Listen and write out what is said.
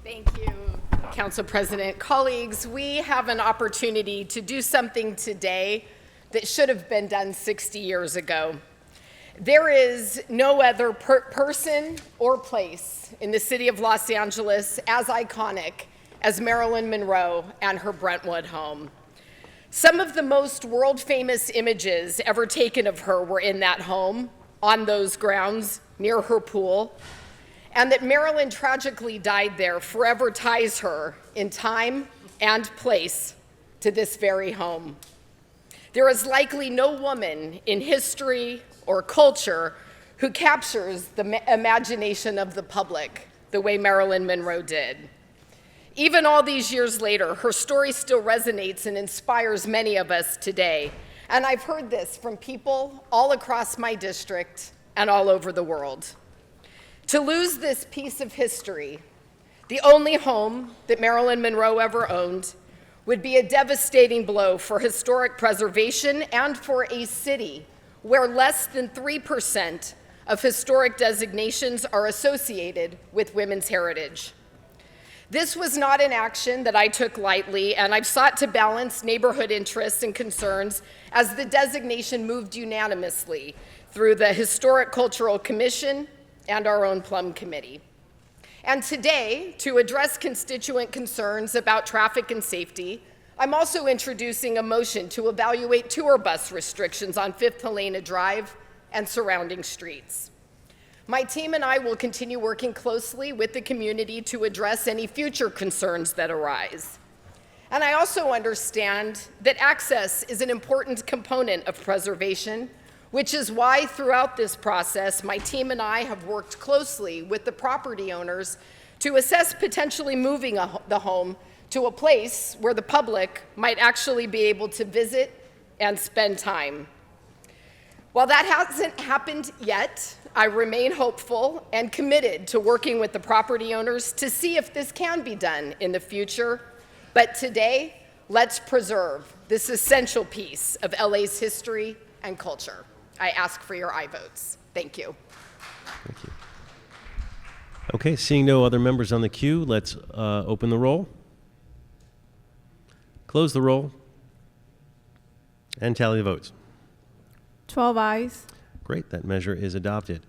Thank you, Council President. Colleagues, we have an opportunity to do something today that should have been done 60 years ago. There is no other person or place in the city of Los Angeles as iconic as Marilyn Monroe and her Brentwood home. Some of the most world-famous images ever taken of her were in that home, on those grounds, near her pool. And that Marilyn tragically died there forever ties her in time and place to this very home. There is likely no woman in history or culture who captures the imagination of the public the way Marilyn Monroe did. Even all these years later, her story still resonates and inspires many of us today. And I've heard this from people all across my district and all over the world. To lose this piece of history, the only home that Marilyn Monroe ever owned, would be a devastating blow for historic preservation and for a city where less than 3% of historic designations are associated with women's heritage. This was not an action that I took lightly, and I've sought to balance neighborhood interests and concerns as the designation moved unanimously through the Historic Cultural Commission and our own Plum Committee. And today, to address constituent concerns about traffic and safety, I'm also introducing a motion to evaluate tour bus restrictions on Fifth Helena Drive and surrounding streets. My team and I will continue working closely with the community to address any future concerns that arise. And I also understand that access is an important component of preservation, which is why throughout this process, my team and I have worked closely with the property owners to assess potentially moving the home to a place where the public might actually be able to visit and spend time. While that hasn't happened yet, I remain hopeful and committed to working with the property owners to see if this can be done in the future. But today, let's preserve this essential piece of LA's history and culture. I ask for your aye votes. Thank you. Thank you. Okay, seeing no other members on the queue, let's open the roll, close the roll, and tally the votes. 12 ayes. Great, that measure is adopted.